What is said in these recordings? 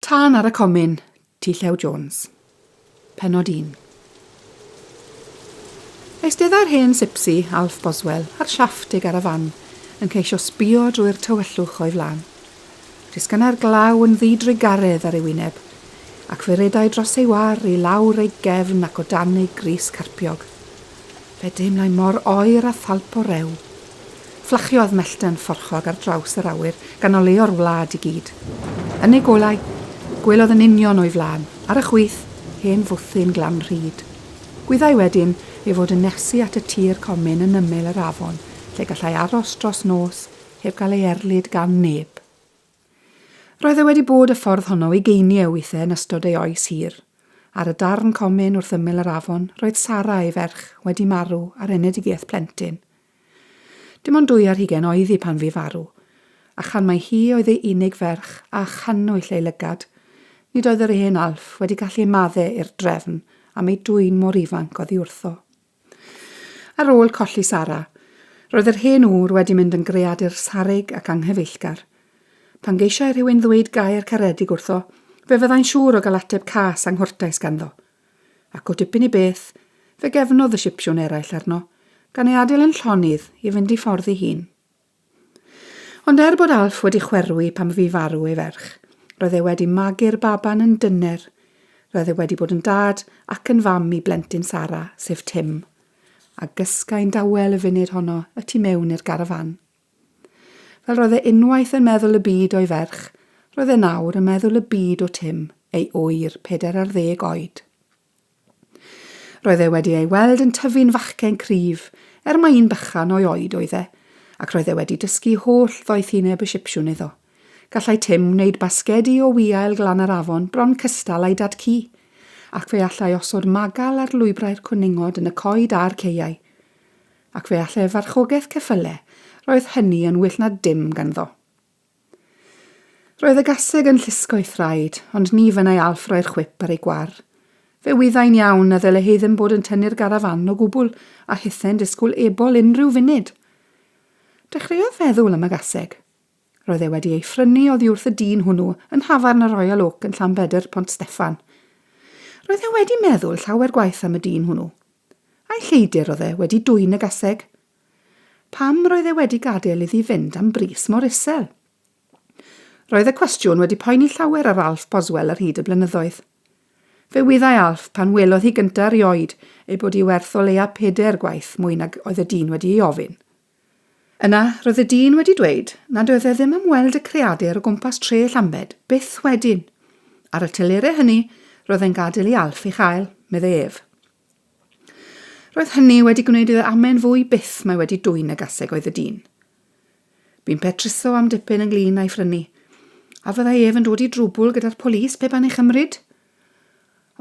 Tân ar y Comin, T Llew Jones. Pennod 1. Eistedda'r hen sipsi, Alf Boswell, ar siafft ei garafan, yn ceisio sbio drwy'r tywellwch o'i flan. Risganau'r glaw yn ddidrigaredd ar ei wyneb, ac fe redai dros ei war i lawr ei gefn ac o dan ei gris carpiog. Fe deimlai mor oer a thalp o rew. Fflachiodd mellten fforchog ar draws yr awyr gan o leo'r wlad i gyd. Yn ei golau, gwelodd yn union o'i flan, ar y chwith, hen fwthyn glan rhyd. Gwyddai wedyn ei fod yn nesu at y tir Comin yn ymyl yr afon, lle gallai aros dros nos heb gael ei erlyd gan neb. Roedd e wedi bod y ffordd honno i geiniau weithiau yn ystod ei oes hir. Ar y darn Comin wrth ymyl yr afon, roedd Sara ei ferch wedi marw ar enedigaeth plentyn. Dim ond 2 ar 20 oedd hi pan fu farw, a chan mai hi oedd ei unig ferch a chanwyll ei lygad, nid oedd yr hen Alf wedi gallu maddau i'r drefn am ei dwyn mor ifanc oddi wrtho. Ar ôl colli Sara, roedd yr hen ŵr wedi mynd yn greadur sarig ac anghyfeillgar. Pan geisiau rhywun ddweud gair caredig wrtho, fe fyddai'n siŵr o gael ateb cas anghwrtais ganddo. Ac o dipyn i beth, fe gefnodd y sipsiwn eraill arno, gan ei adael yn llonydd i fynd i ffordd ei hun. Ond bod Alf wedi chwerwi pan fu farw ei ferch, roedd e wedi magu'r baban yn dyner, roedd e wedi bod yn dad ac yn fam i blentyn Sara, sef Tim, a gysgau'n dawel y funud honno y tu mewn i'r garafan. Fel roedd e unwaith yn meddwl y byd o'i ferch, roedd e nawr yn meddwl y byd o Tim, ei oer 40 oed. Roedd e wedi ei weld yn tyfu'n fachgen cryf, mai un bychan o'i oed oedd e, ac roedd e wedi dysgu holl ddoeth huneb y sipsiwn iddo. Gallai Tim wneud basgedi o wiail glan yr afon bron cystal ei dad ci, ac fe allai osod magal ar lwybrau'r cwningod yn y coed a'r ceiau. Ac fe allai farchogaeth ceffyle, roedd hynny yn wyll na dim ganddo. Roedd y gaseg yn llusgo ei thraed, ond ni fynnai Alf roi'r chwip ar ei gwar. Fe wyddai'n iawn a ddyle hi ddim bod yn tynnu'r garafan o gwbl a hithen disgwyl ebol unrhyw funud. Dechreuodd feddwl am y gaseg. Roedd e wedi ei phrynu oddi wrth y dyn hwnnw yn hafarn y Royal Oak yn Llanbedr Pont Steffan. Roedd e wedi meddwl llawer gwaith am y dyn hwnnw. A'i lleidir oedd e wedi dwyn y gaseg. Pam roedd e wedi gadael iddi fynd am bris mor isel? Roedd y cwestiwn wedi poeni llawer ar Alf Boswell ar hyd y blynyddoedd. Fe wyddai Alf pan welodd hi gyntaf erioed ei bod hi werth o leia 4 gwaith mwy nag oedd y dyn wedi ei ofyn. Yna, roedd y dyn wedi dweud nad oedd e ddim am weld y creadur o gwmpas tre Llambed, byth wedyn. Ar y tylerau hynny, roedd e'n gadael i Alf i chael, meddai ef. Roedd hynny wedi gwneud iddo amen fwy byth mae wedi dwyn y gaseg oedd y dyn. Bu'n petruso am dipyn ynglyn â'i phrynu, a fyddai ef yn dod i drwbl gyda'r polis pe ban ei chymryd.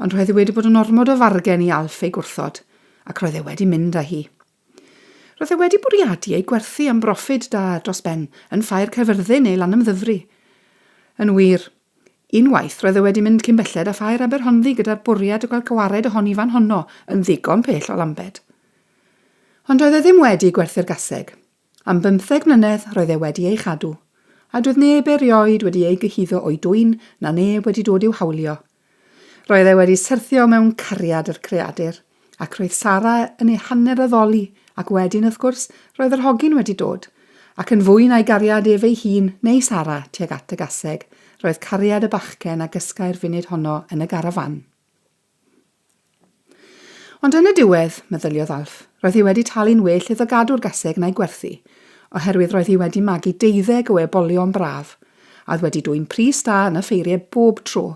Ond roedd e wedi bod yn ormod o fargen i Alf ei gwrthod, ac roedd e wedi mynd â hi. Roedd e wedi bwriadu ei gwerthu am broffid da dros ben yn ffair Caerfyrddin neu lan ymddyfru. Yn wir, unwaith roedd e wedi mynd cyn belled â ffair Aberhonddu gyda'r bwriad o gael gwared ohoni fan honno yn ddigon pell o Lambed. Ond roedd e ddim wedi gwerthu'r gaseg. Am 15 mlynedd roedd e wedi ei chadw, a doedd neb erioed wedi ei gyhuddo o'i dwyn na neb wedi dod i'w hawlio. Roedd e wedi syrthio mewn cariad yr creadur, ac roedd Sara yn ei hanner addoli, ac wedyn, wrth gwrs, roedd yr hogyn wedi dod, ac yn fwy na'i gariad ef ei hun neu Sara tuag at y gaseg, roedd cariad y bachgen a gysgau'r funud honno yn y garafan. Ond yn y diwedd, meddyliodd Alf, roedd hi wedi talu'n well iddo gadw'r gaseg na'i gwerthu, oherwydd roedd hi wedi magu 12 o ebolion braf, a wedi dwyn pris da yn y ffeiriau bob tro.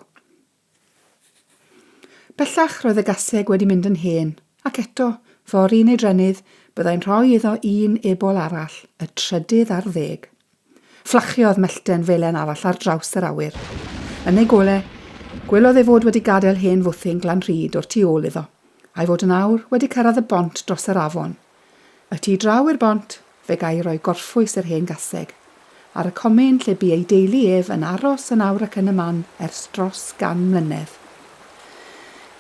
Bellach roedd y gaseg wedi mynd yn hen, ac eto, fori neu drenydd, byddai'n rhoi iddo un ebol arall, y 30. Fflachiodd mellten felen arall ar draws yr awyr. Yn ei golau, gwelodd ei fod wedi gadael hen fwthyn glan rhyd o'r tu ôl iddo, a'i fod yn awr wedi cyrraedd y bont dros yr afon. Y tu draw i'r bont, fe gai roi gorffwys yr hen gaseg, ar y Comin lle bu ei deulu ef yn aros yn awr ac yn y man ers dros 100 mlynedd.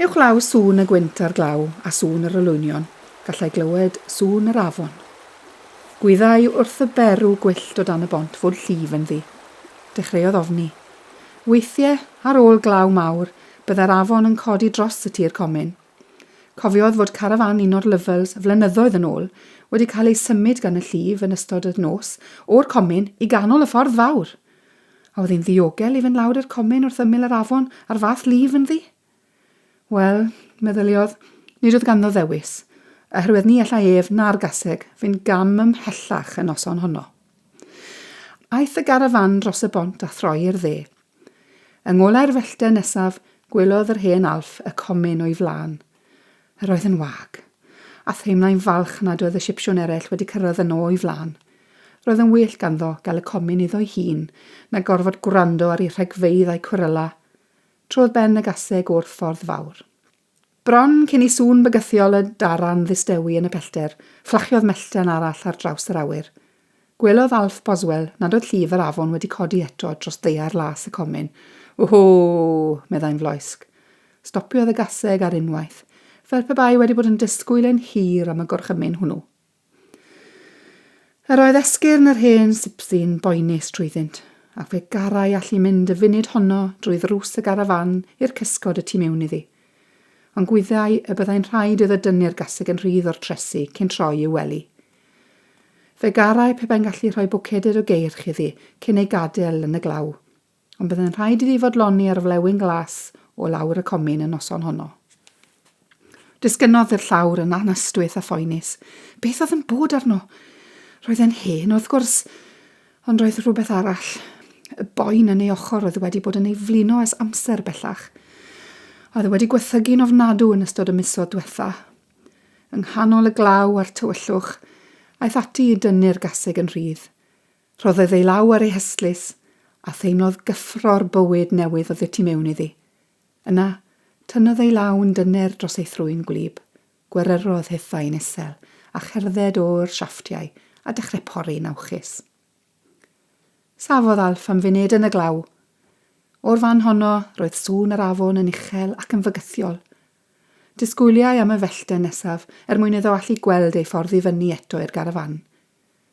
Ewch law sŵn y gwynt ar glaw a sŵn yr olwynion, gallai glywed sŵn yr afon. Gwyddai wrth y berw gwyllt o dan y bont fod llif yn ddi. Dechreuodd ofni. Weithiau, ar ôl glaw mawr, byddai'r afon yn codi dros y tir Comin. Cofiodd fod carafan un o'r lyfels flynyddoedd yn ôl wedi cael ei symud gan y llif yn ystod y nos o'r Comin i ganol y ffordd fawr. A oedd hi'n ddiogel i fynd lawr i'r Comin wrth ymyl yr afon a'r fath lif yn ddi? Wel, meddyliodd, nid oedd ganddo ddewis, oherwydd ni allai ef na'r gaseg fynd gam ymhellach y noson honno. Aeth y garafan dros y bont a throi i'r dde. Yng ngolau'r fellter nesaf, gwelodd yr hen Alf y Comin o'i flaen. Yr oedd yn wag, a theimlai'n falch nad oedd y Sipsiwn eraill wedi cyrraedd yno o'i flaen. Roedd yn well ganddo gael y Comin iddo'i hun, na gorfod gwrando ar ei rhegfeydd a'i cwyryla. Trodd ben y gaseg wrth ffordd fawr. Bron cyn i sŵn bygythiol y daran ddistewi yn y pellter, fflachiodd mellten arall ar draws yr awyr. Gwelodd Alf Boswell nad oedd llif yr afon wedi codi eto dros ddeiar las y Comin. Who, meddai'n floesg. Stopiodd y gaseg ar unwaith, fel pe bai wedi bod yn disgwyl yn hir am y gorchymyn hwnnw. Yr oedd esgyrn yr hen sipsi'n boenus trwyddynt, ac fe garau allu mynd y funud honno drwy ddrws y garafan i'r cysgod y tu mewn iddi. Ond gwyddau y byddai'n rhaid iddo dynnu'r gaseg yn rhydd o'r tresu cyn troi i'w wely. Fe garau pe bai'n gallu rhoi bwcedau o geirch iddi cyn ei gadael yn y glaw, ond byddai'n rhaid iddi fodloni ar flewyn glas o lawr y Comin y noson honno. Disgynodd yr llawr yn anystwyth a phoenus. Beth oedd yn bod arno? Roedd e'n hen, wrth gwrs, ond roedd rhywbeth arall. Y boen yn ei ochr oedd wedi bod yn ei flino ers amser bellach. Oedd wedi gwethygu'n ofnadw yn ystod y misoedd diwetha. Yng nghanol y glaw a'r tywyllwch, aeth ati i dynnu'r gaseg yn rhydd. Rhoddodd ei law ar ei hystlys, a theimlodd gyffro'r bywyd newydd oedd y tu mewn iddi. Yna, tynnodd ei law yn dynner dros ei thrwyn gwlyb, gweryrodd hithau'n isel, a cherdded o'r siafftiau, a dechrau pori'n awchus. Safodd Alf am funed yn y glaw. O'r fan honno, roedd sŵn yr afon yn uchel ac yn fygythiol. Disgwyliau am y fellter nesaf mwyn iddo allu gweld ei ffordd i fyny eto i'r garafan.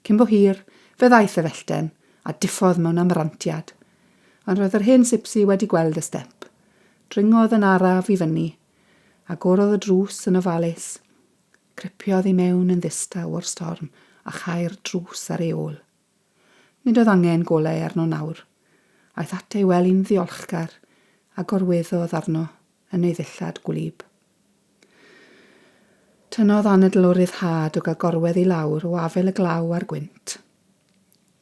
Cyn bo hir, fe ddaeth y fellten, a diffodd mewn amrantiad. Ond roedd yr hen sipsi wedi gweld y step. Dringodd yn araf i fyny, agorodd y drws yn ofalus. Cripiodd i mewn yn ddistaw o'r storm a chau'r drws ar ei ôl. Nid oedd angen golau arno nawr. Aeth at ei wely'n ddiolchgar a gorweddodd arno yn ei ddillad gwlyb. Tynnodd anadl o ryddhad o gael gorwedd i lawr o afel y glaw a'r gwynt.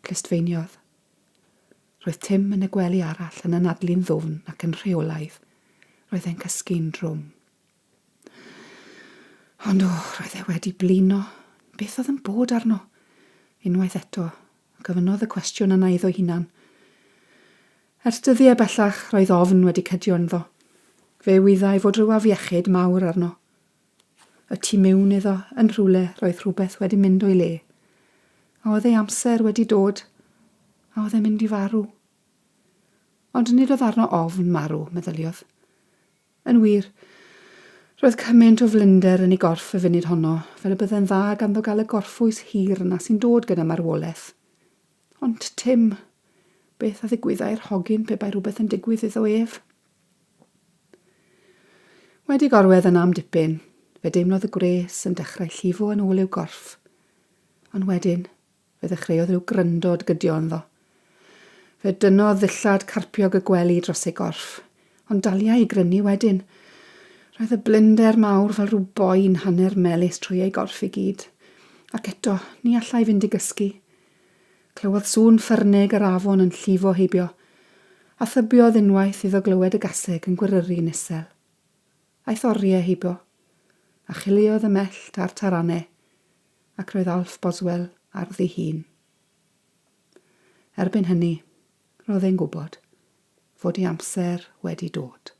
Clustfeiniodd. Roedd Tim yn y gwely arall yn anadlu'n ddwfn ac yn rheolaidd. Roedd e'n cysgu'n drwm. Ond roedd e wedi blino. Beth oedd yn bod arno? Unwaith eto, gofynnodd y cwestiwn yna iddo hunan. Ers dyddiau bellach roedd ofn wedi cydio ynddo. Fe wyddai fod rhyw afiechyd mawr arno. Y tu mewn iddo yn rhywle roedd rhywbeth wedi mynd o'i le. A oedd ei amser wedi dod, a oedd e'n mynd i farw. Ond nid oedd arno ofn marw, meddyliodd. Yn wir, roedd cymaint o flinder yn ei gorff y funud honno, fel y bydde'n dda ganddo gael y gorffwys hir yna sy'n dod gyda marwolaeth. Ond Tim, beth a ddigwyddai'r hogyn pe bai rhywbeth yn digwydd iddo ef? Wedi gorwedd yna am dipyn, fe deimlodd y gres yn dechrau llifo yn ôl i'w gorff. Ond wedyn, fe ddechreuodd i'w gryndod gydio ynddo. Fe dynnodd ddillad carpiog y gwely dros ei gorff, ond daliau i grynu wedyn. Roedd y blinder mawr fel rhyw boen hanner melys trwy ei gorff i gyd. Ac eto, ni allai fynd i gysgu. Clywodd sŵn ffyrnig yr afon yn llifo heibio, a thybiodd unwaith iddo glywed y gaseg yn gwyryru'n isel. Aeth oriau heibio, a chiliodd y mellt a'r tarannau, ac roedd Alf Boswell ar ddi hun. Erbyn hynny, roedd e'n gwybod fod ei amser wedi dod.